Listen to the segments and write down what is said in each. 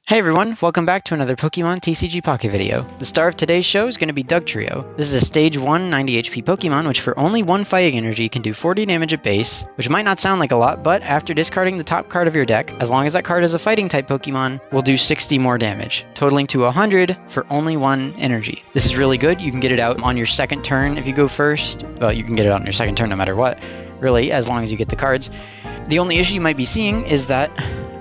Hey everyone, welcome back to another Pokemon TCG Pocket video. The star of today's show is going to be Dugtrio. This is a Stage 1 90 HP Pokemon which for only 1 fighting energy can do 40 damage at base, which might not sound like a lot, but after discarding the top card of your deck, as long as that card is a fighting type Pokemon, will do 60 more damage, totaling to 100 for only 1 energy. This is really good. You can get it out on your second turn if you go first. Well, you can get it out on your second turn no matter what, really, as long as you get the cards. The only issue you might be seeing is that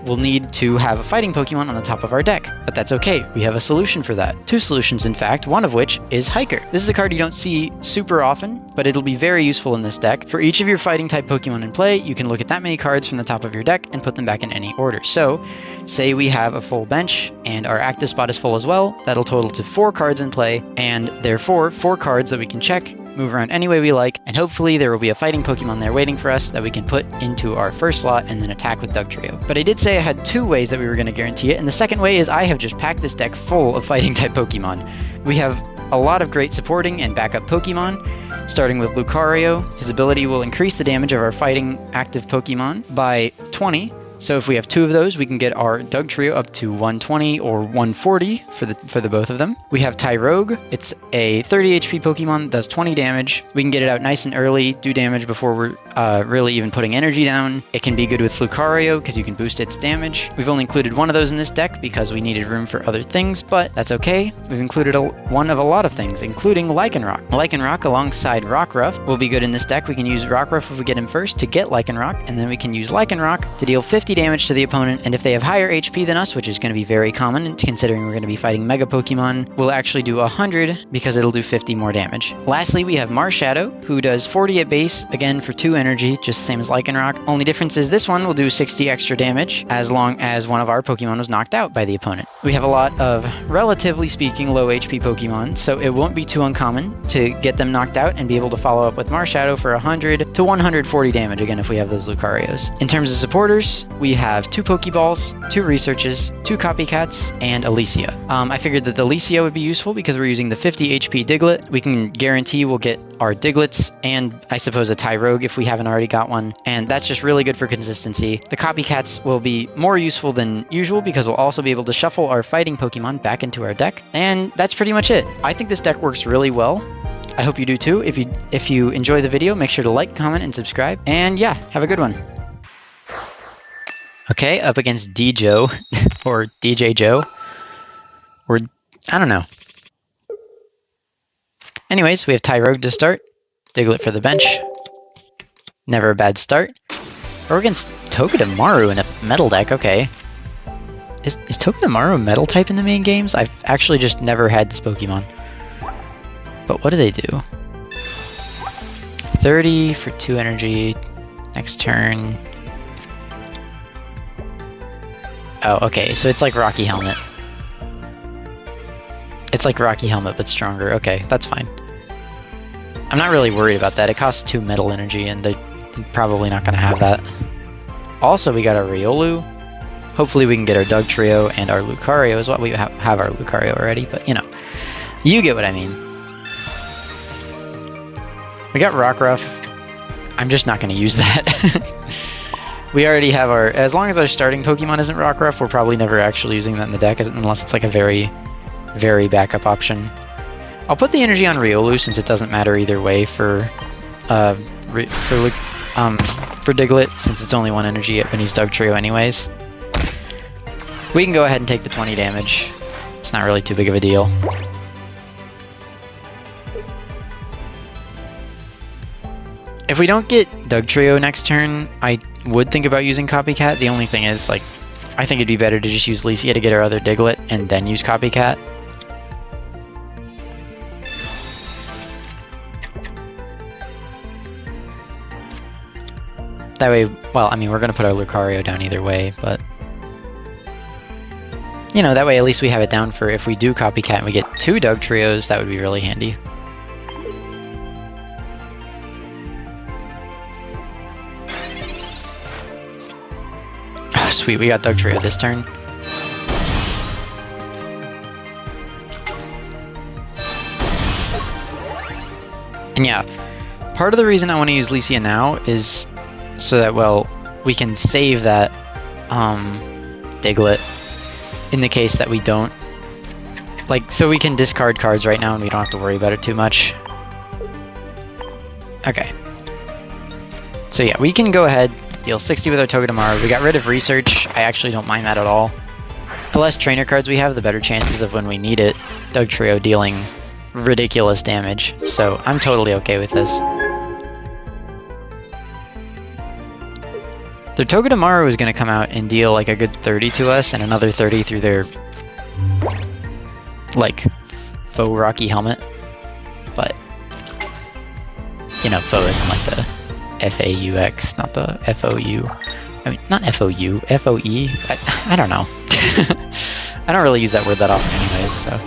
we'll need to have a fighting Pokemon on the top of our deck, but that's okay. We have a solution for that. 2 solutions, in fact, one of which is Hiker. This is a card you don't see super often, but it'll be very useful in this deck. For each of your fighting type Pokemon in play, you can look at that many cards from the top of your deck and put them back in any order. So, say we have a full bench and our active spot is full as well, that'll total to 4 cards in play, and therefore 4 cards that we can check, move around any way we like, and hopefully there will be a fighting Pokemon there waiting for us that we can put into our first slot and then attack with Dugtrio. But I did say I had 2 ways that we were going to guarantee it, and the second way is I have just packed this deck full of fighting type Pokemon. We have a lot of great supporting and backup Pokemon, starting with Lucario. His ability will increase the damage of our fighting active Pokemon by 20. So if we have 2 of those, we can get our Dugtrio up to 120 or 140 for the both of them. We have Tyrogue. It's a 30 HP Pokemon, does 20 damage. We can get it out nice and early, do damage before we're really even putting energy down. It can be good with Lucario because you can boost its damage. We've only included one of those in this deck because we needed room for other things, but that's okay. We've included one of a lot of things, including Lycanroc. Lycanroc alongside Rockruff will be good in this deck. We can use Rockruff if we get him first to get Lycanroc, and then we can use Lycanroc to deal 50 damage to the opponent, and if they have higher HP than us, which is going to be very common considering we're going to be fighting Mega Pokemon, we'll actually do 100 because it'll do 50 more damage. Lastly, we have Marshadow, who does 40 at base, again for 2 energy, just the same as Lycanroc. Only difference is this one will do 60 extra damage as long as one of our Pokemon was knocked out by the opponent. We have a lot of, relatively speaking, low HP Pokemon, so it won't be too uncommon to get them knocked out and be able to follow up with Marshadow for 100 to 140 damage, again if we have those Lucarios. In terms of supporters, we have 2 Pokeballs, 2 Researches, 2 Copycats, and Alicia. I figured that the Alicia would be useful because we're using the 50 HP Diglett. We can guarantee we'll get our Diglets and I suppose a Tyrogue if we haven't already got one, and that's just really good for consistency. The Copycats will be more useful than usual because we'll also be able to shuffle our fighting Pokemon back into our deck, and that's pretty much it. I think this deck works really well. I hope you do too. If you enjoy the video, make sure to like, comment, and subscribe, and yeah, have a good one. Okay, up against D-Joe, or DJ Joe, or I don't know. Anyways, we have Tyrogue to start, Diglett for the bench. Never a bad start. We're against Togedemaru in a metal deck, okay. Is Togedemaru a metal type in the main games? I've actually just never had this Pokemon. But what do they do? 30 for 2 energy, next turn. Oh, okay, so it's like Rocky Helmet. It's like Rocky Helmet, but stronger. Okay, that's fine. I'm not really worried about that. It costs 2 metal energy, and they're probably not going to have that. Also, we got our Riolu. Hopefully we can get our Dugtrio and our Lucario as well. We have our Lucario already, but, you know. You get what I mean. We got Rockruff. I'm just not going to use that. We already have our... As long as our starting Pokemon isn't Rockruff, we're probably never actually using that in the deck, unless it's like a very, very backup option. I'll put the energy on Riolu since it doesn't matter either way for Diglett, since it's only 1 energy when he's Dugtrio anyways. We can go ahead and take the 20 damage. It's not really too big of a deal. If we don't get Dugtrio next turn, I would think about using Copycat. The only thing is, like, I think it'd be better to just use Licia to get our other Diglett and then use Copycat. That way, well, I mean, we're going to put our Lucario down either way, but... You know, that way at least we have it down for if we do Copycat and we get 2 Dugtrios, that would be really handy. Oh, sweet, we got Dugtrio this turn. And yeah, part of the reason I want to use Licia now is so that, well, we can save that Diglett in the case that we don't. Like, so we can discard cards right now and we don't have to worry about it too much. Okay. So yeah, we can go ahead, deal 60 with our Togedemaru. We got rid of Research. I actually don't mind that at all. The less trainer cards we have, the better chances of when we need it, Dugtrio dealing ridiculous damage. So I'm totally okay with this. Their Togedemaru is going to come out and deal like a good 30 to us and another 30 through their like faux rocky helmet. But you know, faux isn't like the F-A-U-X, not the F-O-U. I mean, not F-O-U, F-O-E? I don't know. I don't really use that word that often anyways, so...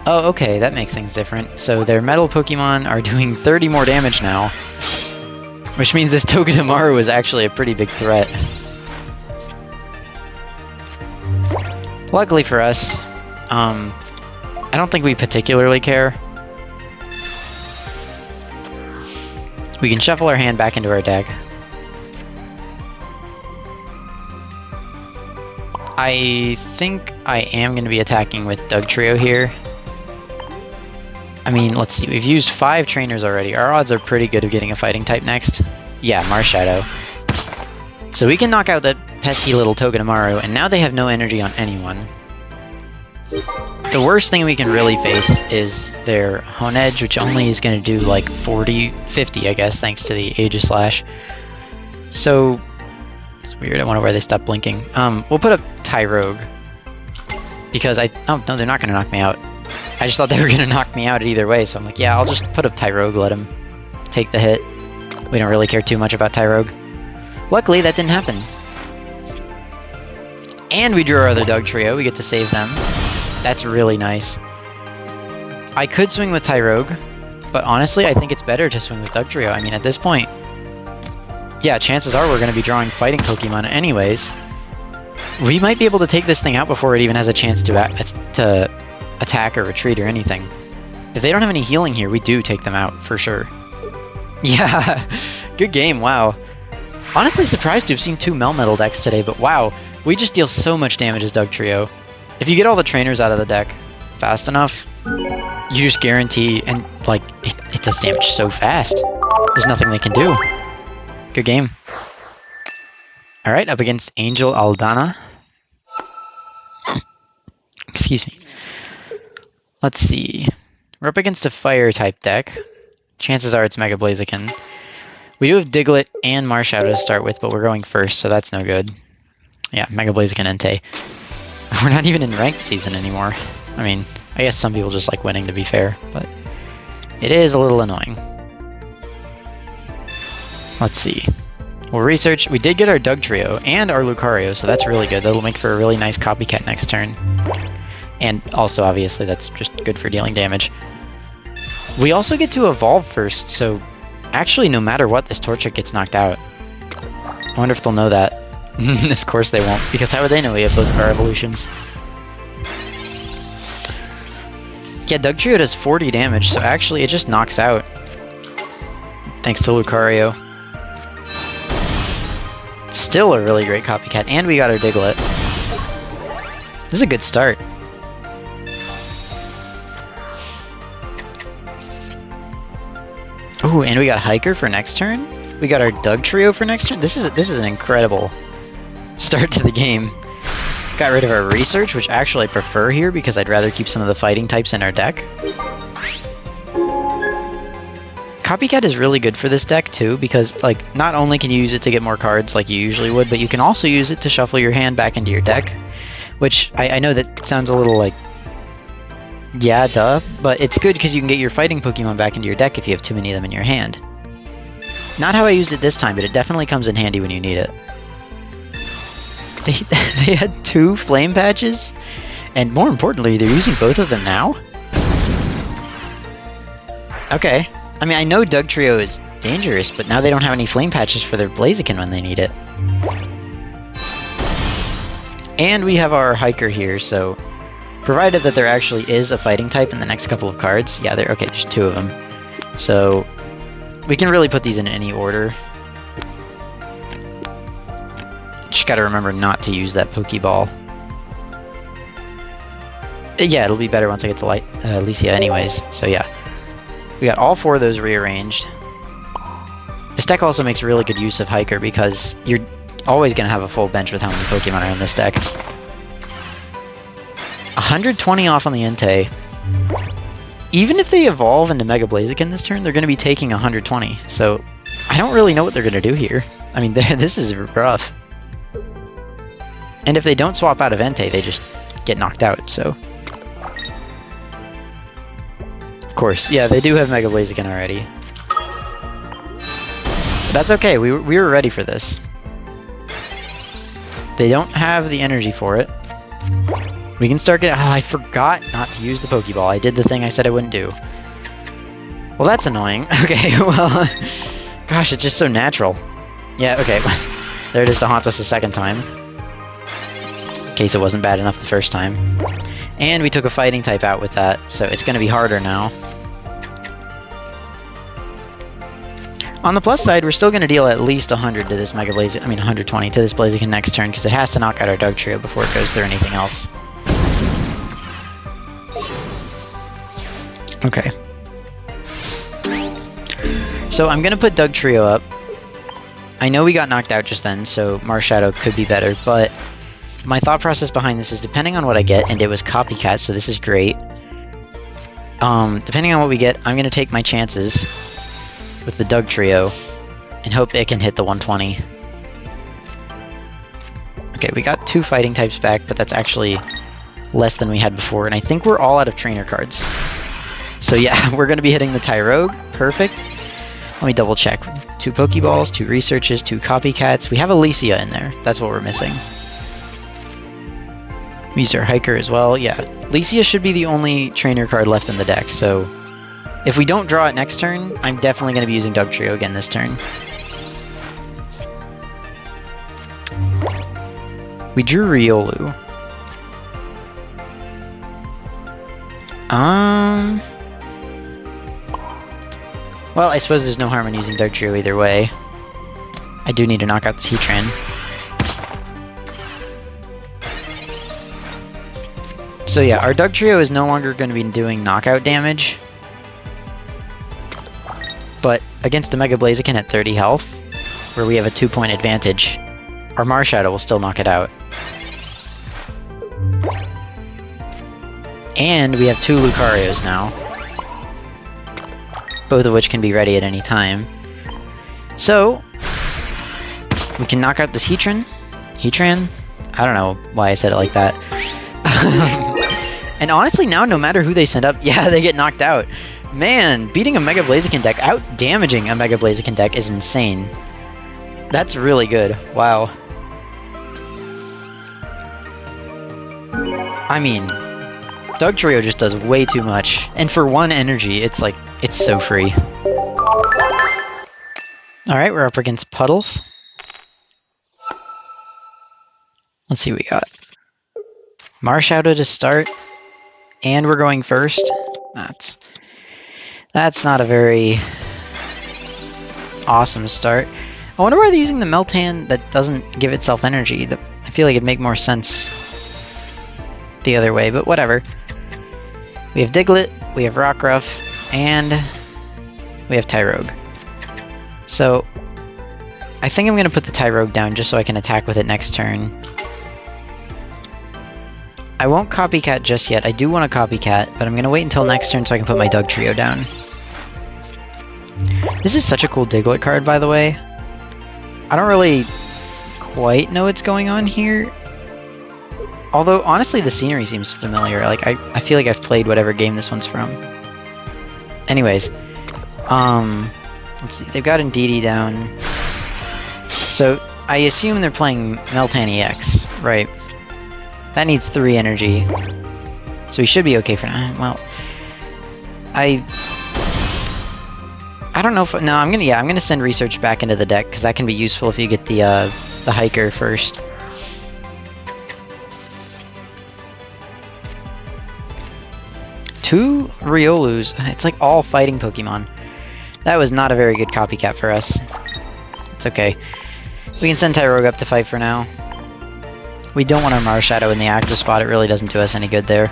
Oh, okay, that makes things different. So their metal Pokemon are doing 30 more damage now, which means this Togedemaru is actually a pretty big threat. Luckily for us, I don't think we particularly care. We can shuffle our hand back into our deck. I think I am going to be attacking with Dugtrio here. I mean, let's see, we've used 5 trainers already. Our odds are pretty good of getting a fighting type next. Yeah, Marshadow. So we can knock out that pesky little Togedemaru, and now they have no energy on anyone. The worst thing we can really face is their Honedge, which only is going to do like 50, I guess, thanks to the Aegis Slash. So, it's weird, I wonder why they stopped blinking. We'll put up Tyrogue. Because oh no, they're not going to knock me out. I just thought they were going to knock me out either way, so I'm like, yeah, I'll just put up Tyrogue, let him take the hit. We don't really care too much about Tyrogue. Luckily, that didn't happen. And we drew our other Dugtrio, we get to save them. That's really nice. I could swing with Tyrogue, but honestly, I think it's better to swing with Dugtrio. I mean, at this point, yeah, chances are we're going to be drawing fighting Pokemon anyways. We might be able to take this thing out before it even has a chance to attack or retreat or anything. If they don't have any healing here, we do take them out, for sure. Yeah, good game, wow. Honestly surprised to have seen 2 Melmetal decks today, but wow, we just deal so much damage as Dugtrio. If you get all the trainers out of the deck fast enough, you just guarantee, and like, it does damage so fast. There's nothing they can do. Good game. Alright, up against Angel Aldana. Excuse me. Let's see. We're up against a Fire-type deck. Chances are it's Mega Blaziken. We do have Diglett and Marshadow to start with, but we're going first, so that's no good. Yeah, Mega Blaziken Entei. We're not even in ranked season anymore. I mean, I guess some people just like winning, to be fair, but it is a little annoying. Let's see. We'll research. We did get our Dugtrio and our Lucario, so that's really good. That'll make for a really nice copycat next turn. And also, obviously, that's just good for dealing damage. We also get to evolve first, so actually, no matter what, this Torchic gets knocked out. I wonder if they'll know that. Of course they won't, because how would they know we have both of our evolutions? Yeah, Dugtrio does 40 damage, so actually it just knocks out. Thanks to Lucario. Still a really great copycat, and we got our Diglett. This is a good start. Ooh, and we got Hiker for next turn? We got our Dugtrio for next turn? This is an incredible start to the game. Got rid of our Research, which actually I prefer here because I'd rather keep some of the fighting types in our deck. Copycat is really good for this deck too, because like not only can you use it to get more cards like you usually would, but you can also use it to shuffle your hand back into your deck. Which I know that sounds a little like, yeah, duh, but it's good because you can get your fighting Pokemon back into your deck if you have too many of them in your hand. Not how I used it this time, but it definitely comes in handy when you need it. They had 2 flame patches, and more importantly, they're using both of them now? Okay. I mean, I know Dugtrio is dangerous, but now they don't have any flame patches for their Blaziken when they need it. And we have our Hiker here, so provided that there actually is a fighting type in the next couple of cards. Yeah, okay, there's 2 of them. So we can really put these in any order. Just gotta remember not to use that Pokeball. Yeah, it'll be better once I get to Alicia anyways. So yeah. We got all 4 of those rearranged. This deck also makes really good use of Hiker because you're always going to have a full bench with how many Pokemon are in this deck. 120 off on the Entei. Even if they evolve into Mega Blaziken this turn, they're going to be taking 120. So I don't really know what they're going to do here. I mean, this is rough. And if they don't swap out of Entei, they just get knocked out, so... Of course, yeah, they do have Mega Blaziken already. But that's okay, we were ready for this. They don't have the energy for it. We can start getting... Oh, I forgot not to use the Pokeball. I did the thing I said I wouldn't do. Well, that's annoying. Okay, well... Gosh, it's just so natural. Yeah, okay. There it is to haunt us a second time. In case it wasn't bad enough the first time. And we took a fighting type out with that, so it's going to be harder now. On the plus side, we're still going to deal at least 100 to this Mega Blaziken, I mean 120 to this Blaziken next turn, because it has to knock out our Dugtrio before it goes through anything else. Okay. So I'm going to put Dugtrio up. I know we got knocked out just then, so Marshadow could be better, but my thought process behind this is depending on what I get, and it was Copycat, so this is great. Depending on what we get, I'm going to take my chances with the Dugtrio and hope it can hit the 120. Okay, we got 2 fighting types back, but that's actually less than we had before, and I think we're all out of trainer cards. So yeah, we're going to be hitting the Tyrogue. Perfect. Let me double check. 2 Pokeballs, 2 Researches, 2 Copycats. We have Alicia in there. That's what we're missing. We used our Hiker as well. Yeah, Alicia should be the only trainer card left in the deck, so if we don't draw it next turn, I'm definitely going to be using Dugtrio again this turn. We drew Riolu. Well, I suppose there's no harm in using Dugtrio either way. I do need to knock out this Heatran. So yeah, our Dugtrio is no longer going to be doing knockout damage. But against a Mega Blaziken at 30 health, where we have a 2-point advantage, our Marshadow will still knock it out. And we have 2 Lucarios now, both of which can be ready at any time. So, we can knock out this Heatran? I don't know why I said it like that. And honestly now, no matter who they send up, yeah, they get knocked out. Man, beating a Mega Blaziken deck, out-damaging a Mega Blaziken deck is insane. That's really good. Wow. I mean, Dugtrio just does way too much. And for 1 energy, it's like, it's so free. Alright, we're up against Puddles. Let's see what we got. Marshadow to start. And we're going first. That's not a very awesome start. I wonder why they're using the Meltan that doesn't give itself energy. I feel like it'd make more sense the other way, but whatever. We have Diglett, we have Rockruff, and we have Tyrogue. So, I think I'm going to put the Tyrogue down just so I can attack with it next turn. I won't Copycat just yet. I do want a Copycat, but I'm going to wait until next turn so I can put my Dugtrio down. This is such a cool Diglett card, by the way. I don't really quite know what's going on here. Although, honestly, the scenery seems familiar. Like, I feel like I've played whatever game this one's from. Anyways. Let's see. They've got Indeedee down. So, I assume they're playing Meltan EX, right? That needs 3 energy. So we should be okay for now. Well, I don't know if... No, I'm gonna send Research back into the deck, because that can be useful if you get the Hiker first. Two Riolus. It's like all fighting Pokemon. That was not a very good Copycat for us. It's okay. We can send Tyrogue up to fight for now. We don't want our Marshadow in the active spot, it really doesn't do us any good there.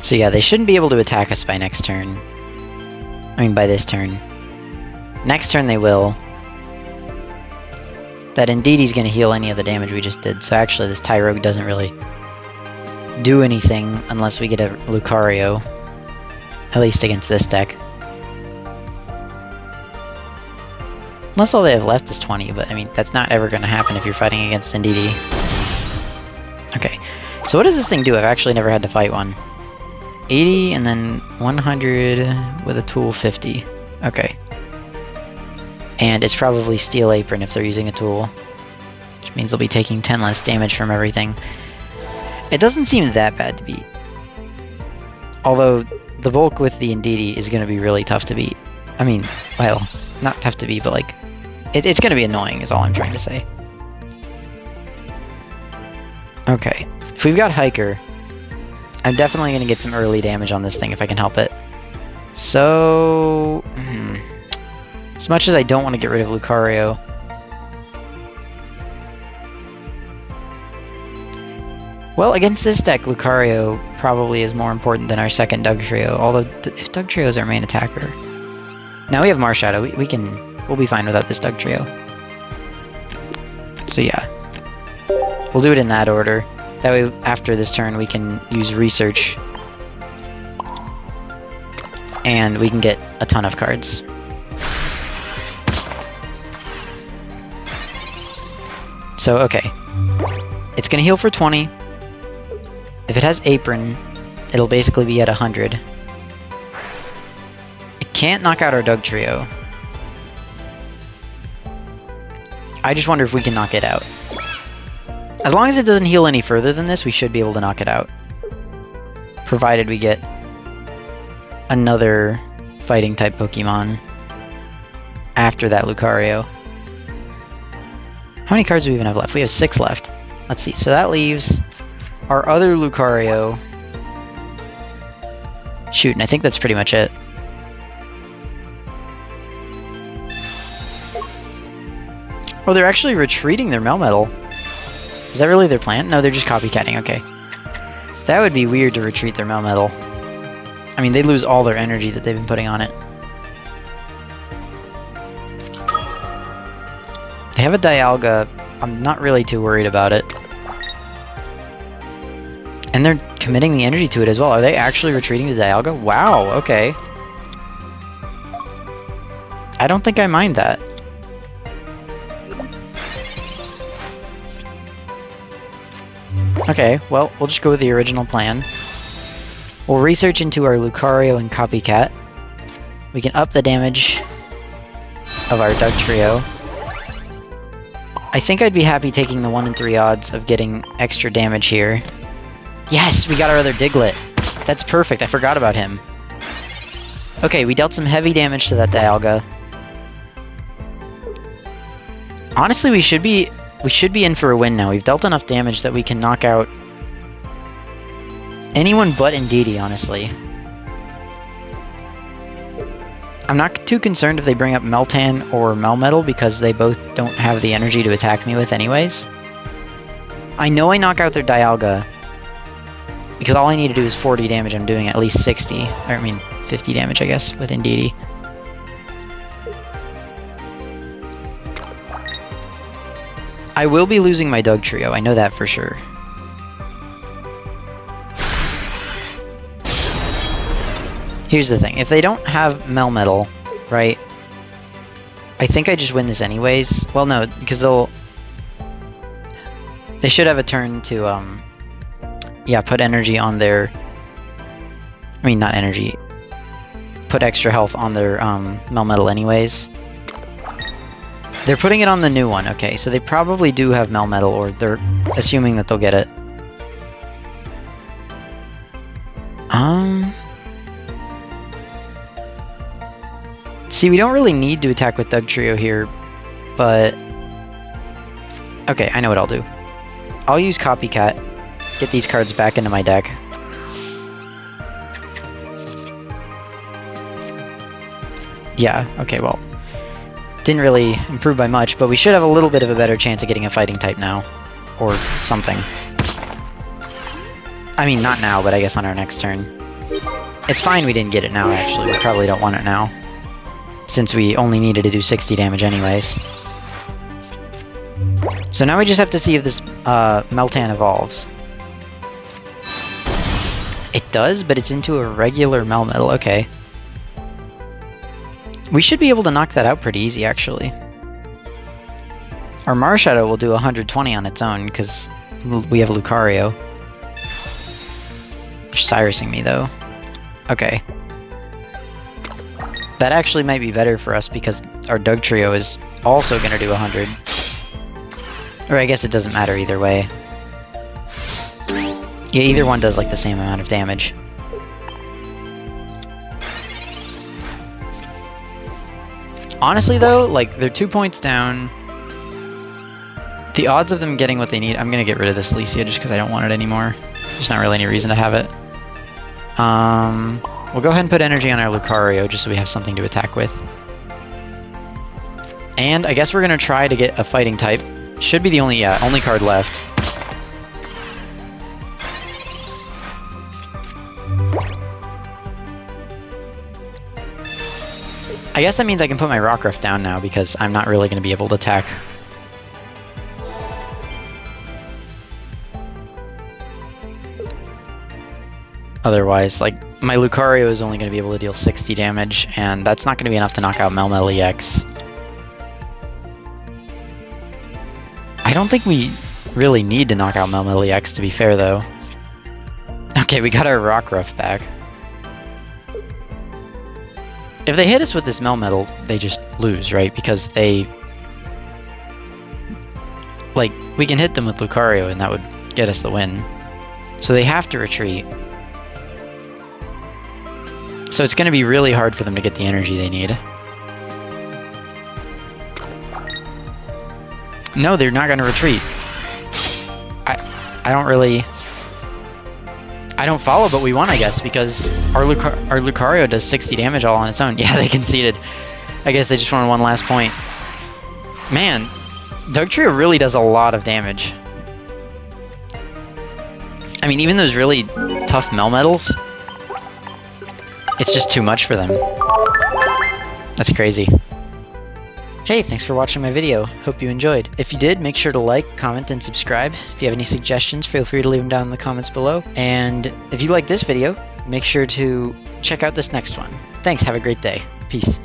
So yeah, they shouldn't be able to attack us by next turn. I mean, by this turn. Next turn they will. That Indeedee going to heal any of the damage we just did, so actually this Tyrogue doesn't really do anything unless we get a Lucario. At least against this deck. Unless all they have left is 20, but I mean, that's not ever going to happen if you're fighting against Indeedee. Okay, so what does this thing do? I've actually never had to fight one. 80 and then 100 with a tool 50. Okay. And it's probably Steel Apron if they're using a tool. Which means they'll be taking 10 less damage from everything. It doesn't seem that bad to beat. Although, the bulk with the Indeedee is going to be really tough to beat. I mean, well, not tough to beat, but like, it's going to be annoying is all I'm trying to say. Okay. If we've got Hiker, I'm definitely going to get some early damage on this thing if I can help it. So... as much as I don't want to get rid of Lucario... well, against this deck, Lucario probably is more important than our second Dugtrio, although if Dugtrio is our main attacker... Now we have Marshadow, we'll be fine without this Dugtrio. So yeah. We'll do it in that order. That way, after this turn, we can use Research. And we can get a ton of cards. So, okay. It's gonna heal for 20. If it has Apron, it'll basically be at 100. It can't knock out our Dugtrio. I just wonder if we can knock it out. As long as it doesn't heal any further than this, we should be able to knock it out. Provided we get another fighting type Pokemon after that Lucario. How many cards do we even have left? We have 6 left. Let's see, so that leaves our other Lucario. Shoot, and I think that's pretty much it. Oh, they're actually retreating their Melmetal. Is that really their plan? No, they're just copycatting, okay. That would be weird to retreat their Melmetal. I mean, they'd lose all their energy that they've been putting on it. They have a Dialga. I'm not really too worried about it. And they're committing the energy to it as well. Are they actually retreating to Dialga? Wow, okay. I don't think I mind that. Okay, well, we'll just go with the original plan. We'll research into our Lucario and Copycat. We can up the damage of our Dugtrio. I think I'd be happy taking the 1 in 3 odds of getting extra damage here. Yes, we got our other Diglett. That's perfect, I forgot about him. Okay, we dealt some heavy damage to that Dialga. Honestly, we should be in for a win now. We've dealt enough damage that we can knock out anyone but Indeedee, honestly. I'm not too concerned if they bring up Meltan or Melmetal because they both don't have the energy to attack me with anyways. I know I knock out their Dialga because all I need to do is 40 damage. I'm doing at least 60. I mean, 50 damage, I guess, with Indeedee. I will be losing my Dugtrio, I know that for sure. Here's the thing, if they don't have Melmetal, right, I think I just win this anyways. Well, no, because they should have a turn to, yeah, put energy on their... I mean, not energy. Put extra health on their, Melmetal anyways. They're putting it on the new one, okay, so they probably do have Melmetal, or they're assuming that they'll get it. See, we don't really need to attack with Dugtrio here, but... okay, I know what I'll do. I'll use Copycat, get these cards back into my deck. Yeah, okay, well... didn't really improve by much, but we should have a little bit of a better chance of getting a fighting type now. Or something. I mean, not now, but I guess on our next turn. It's fine we didn't get it now, actually. We probably don't want it now, since we only needed to do 60 damage anyways. So now we just have to see if this Meltan evolves. It does, but it's into a regular Melmetal. Okay. We should be able to knock that out pretty easy, actually. Our Marshadow will do 120 on its own, because we have Lucario. They're Cyrusing me, though. Okay. That actually might be better for us, because our Dugtrio is also going to do 100. Or I guess it doesn't matter either way. Yeah, either one does like the same amount of damage. Honestly though, like, they're 2 points down. The odds of them getting what they need... I'm gonna get rid of this Licia just because I don't want it anymore. There's not really any reason to have it. We'll go ahead and put energy on our Lucario just so we have something to attack with. And I guess we're gonna try to get a fighting type. Should be the only card left. I guess that means I can put my Rockruff down now because I'm not really going to be able to attack. Otherwise, like, my Lucario is only going to be able to deal 60 damage, and that's not going to be enough to knock out Melmetal EX. I don't think we really need to knock out Melmetal EX, to be fair, though. Okay, we got our Rockruff back. If they hit us with this Melmetal, they just lose, right? Because they... like, we can hit them with Lucario and that would get us the win. So they have to retreat. So it's going to be really hard for them to get the energy they need. No, they're not going to retreat. I don't really... I don't follow, but we won, I guess, because our Lucario does 60 damage all on its own. Yeah, they conceded. I guess they just wanted one last point. Man, Dugtrio really does a lot of damage. I mean, even those really tough Melmetals, it's just too much for them. That's crazy. Hey, thanks for watching my video. Hope you enjoyed. If you did, make sure to like, comment, and subscribe. If you have any suggestions, feel free to leave them down in the comments below. And if you like this video, make sure to check out this next one. Thanks, have a great day. Peace.